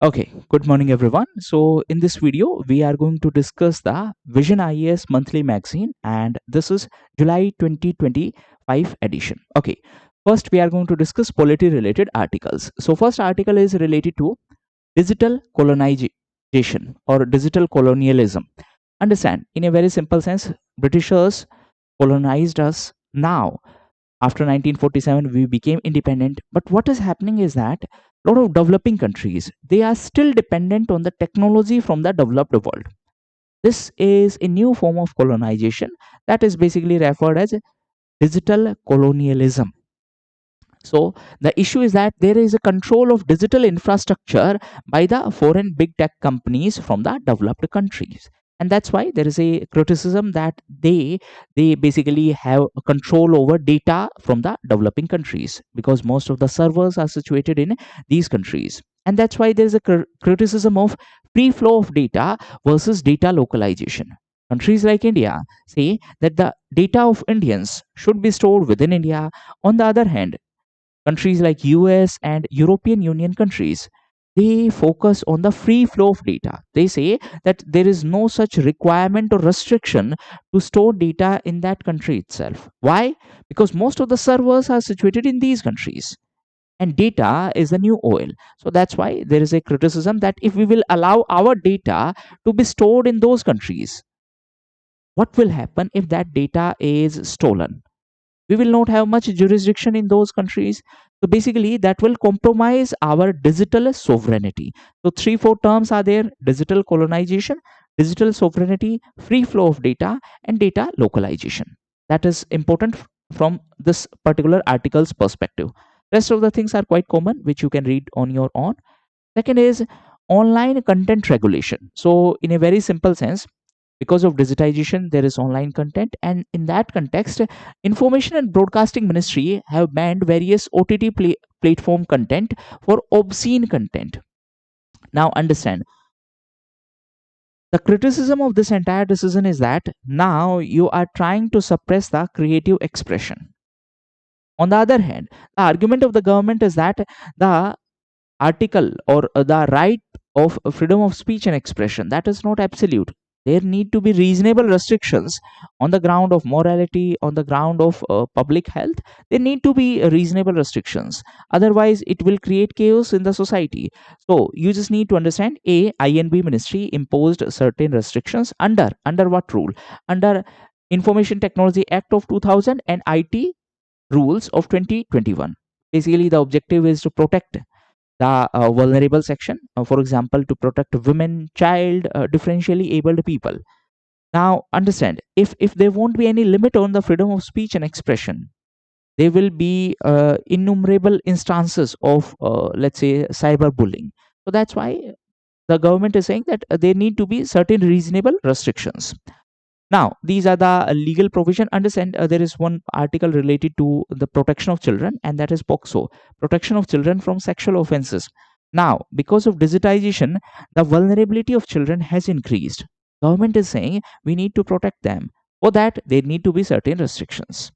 Okay, good morning everyone. So in this video, we are going to discuss the Vision IAS Monthly magazine, and this is July 2025 edition. Okay, first we are going to discuss polity related articles. So first article is related to digital colonization or digital colonialism. Understand, in a very simple sense, Britishers colonized us. Now after 1947 we became independent, but what is happening is that a lot of developing countries, they are still dependent on the technology from the developed world. This is a new form of colonization that is basically referred as digital colonialism. So the issue is that there is a control of digital infrastructure by the foreign big tech companies from the developed countries. And that's why there is a criticism that they basically have a control over data from the developing countries, because most of the servers are situated in these countries. And that's why there is a criticism of free flow of data versus data localization. Countries like India say that the data of Indians should be stored within India. On the other hand, countries like US and European Union countries, they focus on the free flow of data. They say that there is no such requirement or restriction to store data in that country itself. Why? Because most of the servers are situated in these countries, and data is the new oil. So that's why there is a criticism that if we will allow our data to be stored in those countries, what will happen if that data is stolen? We will not have much jurisdiction in those countries. So basically that will compromise our digital sovereignty. So three four terms are there: digital colonization, digital sovereignty, free flow of data, and data localization. That is important from this particular article's perspective. Rest of the things are quite common, which you can read on your own. Second is online content regulation. So in a very simple sense, because of digitization there is online content, and in that context, information and broadcasting ministry have banned various platform content for obscene content. Now understand, the criticism of this entire decision is that now you are trying to suppress the creative expression. On the other hand, the argument of the government is that the article or the right of freedom of speech and expression, that is not absolute. There need to be reasonable restrictions on the ground of morality, on the ground of public health. There need to be reasonable restrictions, otherwise it will create chaos in the society. So you just need to understand, a INB ministry imposed certain restrictions under what rule? Under Information Technology Act of 2000 and IT rules of 2021. Basically the objective is to protect the vulnerable section, for example, to protect women, child, differentially abled people. Now understand, if there won't be any limit on the freedom of speech and expression, there will be innumerable instances of let's say cyberbullying. So that's why the government is saying that there need to be certain reasonable restrictions. Now these are the legal provision. Understand, there is one article related to the protection of children, and that is POXO, protection of children from sexual offenses. Now because of digitization, the vulnerability of children has increased. Government is saying we need to protect them. For that there need to be certain restrictions.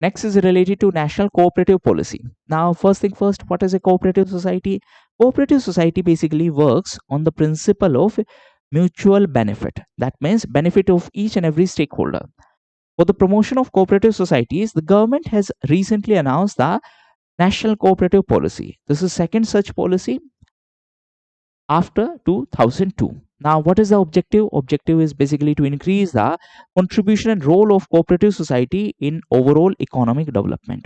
Next is related to national cooperative policy. Now, first thing first, what is a cooperative society? Cooperative society basically works on the principle of mutual benefit. That means benefit of each and every stakeholder. For the promotion of cooperative societies, the government has recently announced the National Cooperative Policy. This is second such policy after 2002. Now, what is the objective? Objective is basically to increase the contribution and role of cooperative society in overall economic development.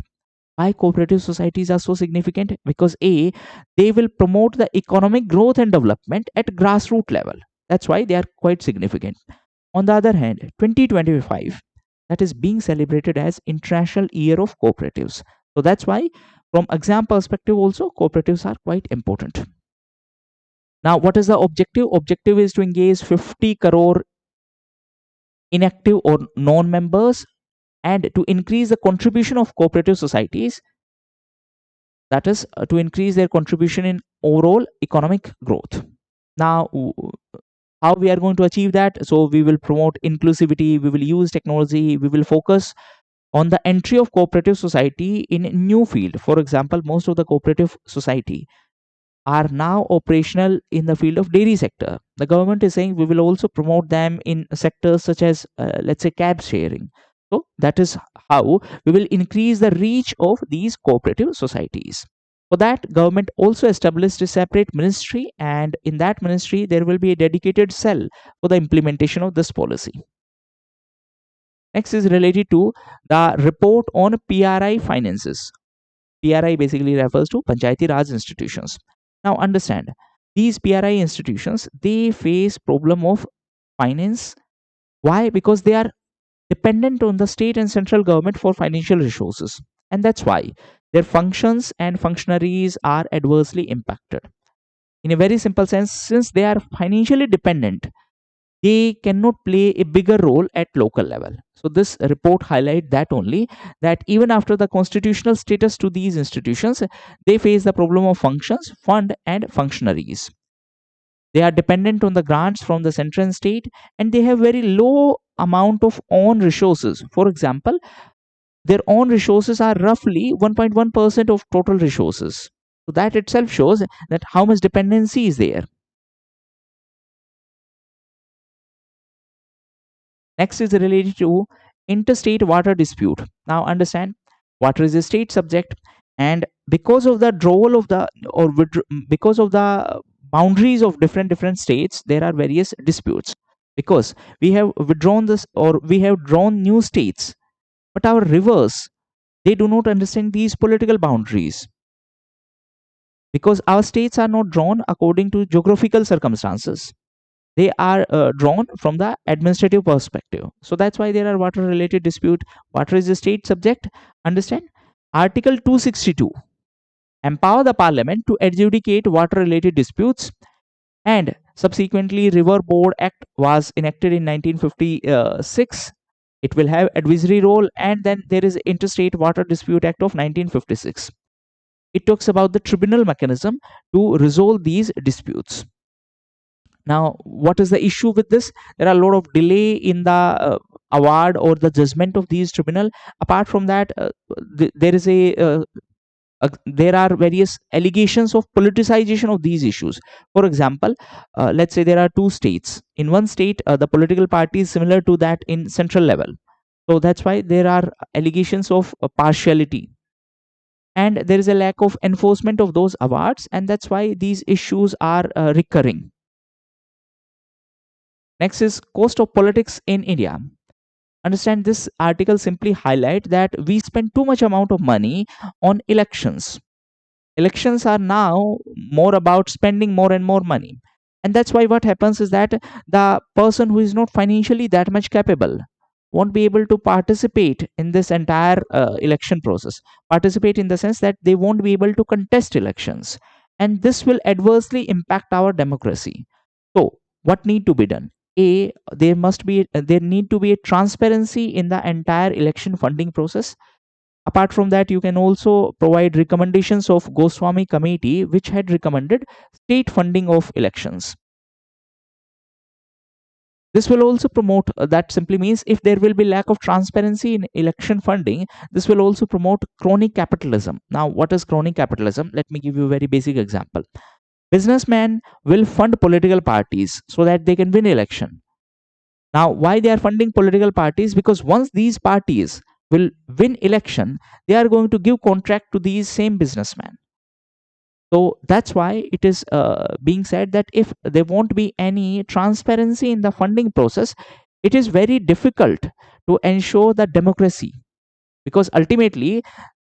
Why cooperative societies are so significant? Because a, they will promote the economic growth and development at grassroots level. That's why they are quite significant. On the other hand, 2025, that is being celebrated as International Year of Cooperatives. So that's why from exam perspective also cooperatives are quite important. Now what is the objective? Objective is to engage 50 crore inactive or non-members, and to increase the contribution of cooperative societies, that is to increase their contribution in overall economic growth. Now how we are going to achieve that? So we will promote inclusivity, we will use technology, we will focus on the entry of cooperative society in a new field. For example, most of the cooperative society are now operational in the field of dairy sector. The government is saying we will also promote them in sectors such as, let's say, cab sharing. So that is how we will increase the reach of these cooperative societies. For that, government also established a separate ministry, and in that ministry there will be a dedicated cell for the implementation of this policy. Next is related to the report on PRI finances. PRI basically refers to Panchayati Raj institutions. Now understand, these PRI institutions, they face problem of finance. Why? Because they are dependent on the state and central government for financial resources, and that's why their functions and functionaries are adversely impacted. In a very simple sense, since they are financially dependent, they cannot play a bigger role at local level. So this report highlight that only, that even after the constitutional status to these institutions, they face the problem of functions, fund and functionaries. They are dependent on the grants from the central and state, and they have very low amount of own resources. For example, their own resources are roughly 1.1% of total resources. So that itself shows that how much dependency is there. Next is related to interstate water dispute. Now understand, water is a state subject, and because of the withdrawal of the because of the boundaries of different states, there are various disputes. Because we have withdrawn this, or we have drawn new states, but our rivers, they do not understand these political boundaries, because our states are not drawn according to geographical circumstances. They are drawn from the administrative perspective. So that's why there are water related dispute. Water is a state subject. Understand, article 262 empower the parliament to adjudicate water related disputes, and subsequently river board act was enacted in 1956. It will have advisory role, and then there is interstate water dispute act of 1956. It talks about the tribunal mechanism to resolve these disputes. Now, what is the issue with this? There are a lot of delay in the award or the judgment of these tribunal. Apart from that, there is there are various allegations of politicization of these issues. For example, let's say there are two states. In one state, the political party is similar to that in central level. So that's why there are allegations of partiality, and there is a lack of enforcement of those awards, and that's why these issues are recurring. Next is cost of politics in India. Understand, this article simply highlight that we spend too much amount of money on elections. Elections are now more about spending more and more money. And that's why what happens is that the person who is not financially that much capable won't be able to participate in this entire election process. Participate in the sense that they won't be able to contest elections. And this will adversely impact our democracy. So, what need to be done? There need to be a transparency in the entire election funding process. Apart from that, you can also provide recommendations of Goswami committee, which had recommended state funding of elections. This will also promote, that simply means if there will be lack of transparency in election funding, this will also promote crony capitalism. Now, what is crony capitalism? Let me give you a very basic example. Businessmen will fund political parties so that they can win election. Now, why they are funding political parties? Because once these parties will win election, they are going to give contract to these same businessmen. So that's why it is being said that if there won't be any transparency in the funding process, it is very difficult to ensure the democracy. Because ultimately,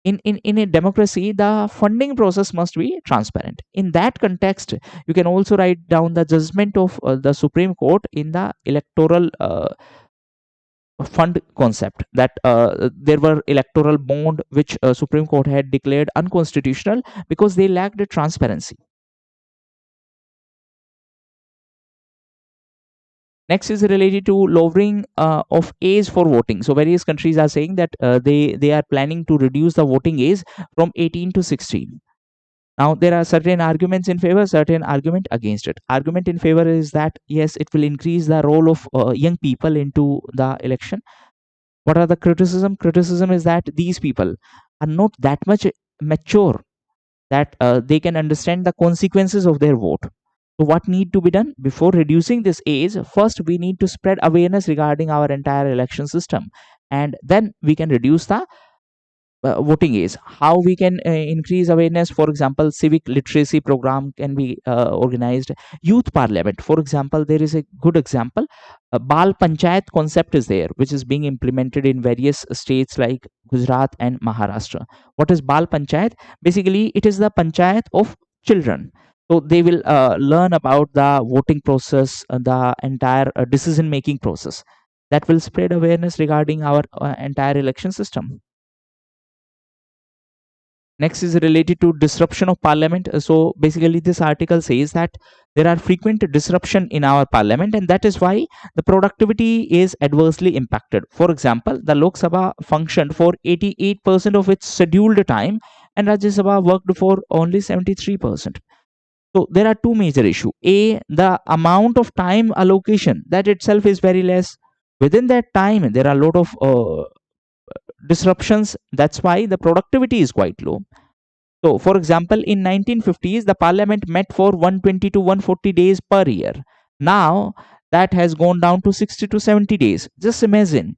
in a democracy, the funding process must be transparent. In that context, you can also write down the judgment of the Supreme Court in the electoral fund concept, that there were electoral bond which Supreme Court had declared unconstitutional because they lacked transparency. Next is related to lowering of age for voting. So various countries are saying that they are planning to reduce the voting age from 18 to 16. Now there are certain arguments in favor, certain argument against it. Argument in favor is that yes, it will increase the role of young people into the election. What are the criticism is that these people are not that much mature that they can understand the consequences of their vote. So what need to be done before reducing this age? First, we need to spread awareness regarding our entire election system, and then we can reduce the voting age. How we can increase awareness? For example, civic literacy program can be organized. Youth parliament, for example, there is a good example. Bal panchayat concept is there, which is being implemented in various states like Gujarat and Maharashtra. What is Bal panchayat? Basically, it is the panchayat of children. So they will learn about the voting process, the entire decision making process. That will spread awareness regarding our entire election system. Next is related to disruption of parliament. So basically, this article says that there are frequent disruption in our parliament, and that is why the productivity is adversely impacted. For example, the Lok Sabha functioned for 88% of its scheduled time, and Rajya Sabha worked for only 73%. So there are two major issues. A, the amount of time allocation that itself is very less. Within that time, there are a lot of disruptions. That's why the productivity is quite low. So, for example, in 1950s, the parliament met for 120 to 140 days per year. Now, that has gone down to 60 to 70 days. Just imagine,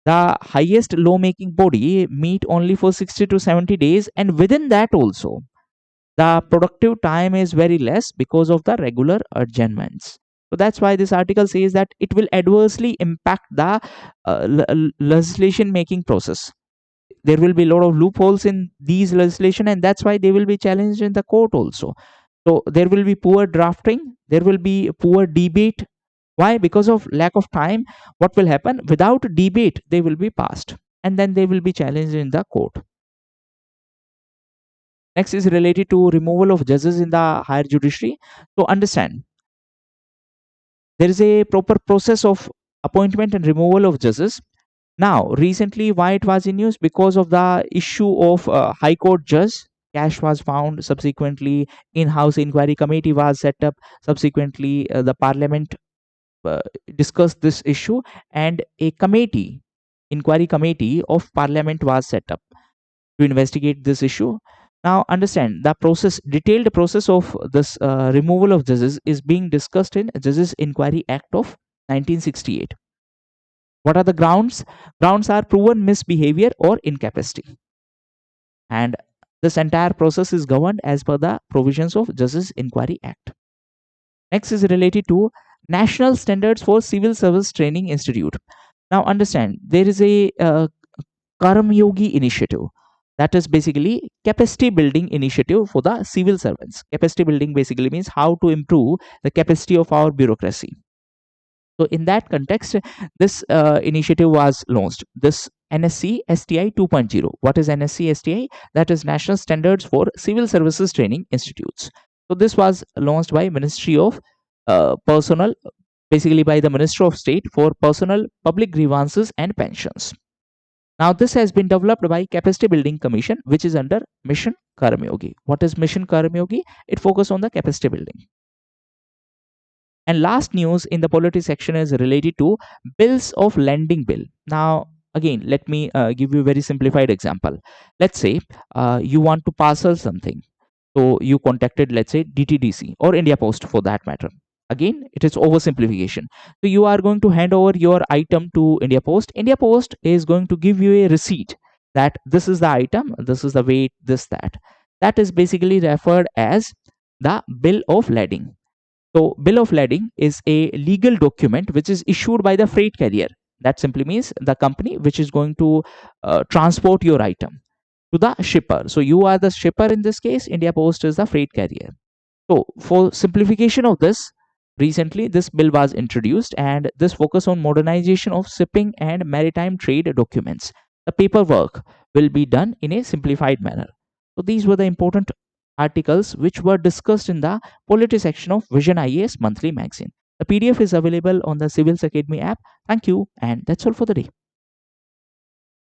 the highest lawmaking body meet only for 60 to 70 days, and within that also, the productive time is very less because of the regular adjournments. So that's why this article says that it will adversely impact the legislation making process. There will be a lot of loopholes in these legislation, and that's why they will be challenged in the court also. So there will be poor drafting, there will be poor debate. Why? Because of lack of time. What will happen? Without debate, they will be passed, and then they will be challenged in the court. Next is related to removal of judges in the higher judiciary. So understand, there is a proper process of appointment and removal of judges. Now, recently, why it was in news? Because of the issue of High Court judge. Cash was found. Subsequently, in-house inquiry committee was set up. Subsequently, the Parliament uh, discussed this issue, and a committee, inquiry committee of Parliament was set up to investigate this issue. Now, understand the process, detailed process of this removal of judges is being discussed in Judges Inquiry Act of 1968. What are the grounds? Grounds are proven misbehavior or incapacity. And this entire process is governed as per the provisions of Justice Inquiry Act. Next is related to National Standards for Civil Service Training Institute. Now understand, there is a Karma Yogi initiative. That is basically capacity building initiative for the civil servants. Capacity building basically means how to improve the capacity of our bureaucracy. So in that context, this initiative was launched. This NSC STI 2.0. What is NSC STI? That is National Standards for Civil Services Training Institutes. So this was launched by Ministry of Personnel, basically by the Minister of State for Personnel, Public Grievances and Pensions. Now this has been developed by Capacity Building Commission, which is under Mission Karma Yogi. What is Mission Karma Yogi? It focuses on the capacity building. And last news in the Polity section is related to bills of lending bill. Now, again, let me give you a very simplified example. Let's say you want to parcel something. So you contacted, let's say, DTDC or India Post for that matter. Again, it is oversimplification. So you are going to hand over your item to India Post. India Post is going to give you a receipt that this is the item, this is the weight, this, that. That is basically referred as the bill of lading. So, bill of lading is a legal document which is issued by the freight carrier. That simply means the company which is going to transport your item to the shipper. So, you are the shipper in this case, India Post is the freight carrier. So, for simplification of this, recently this bill was introduced, and this focus on modernization of shipping and maritime trade documents. The paperwork will be done in a simplified manner. So, these were the important articles which were discussed in the Polity section of Vision IAS Monthly magazine. The PDF is available on the Civils Academy app. Thank you, and that's all for the day.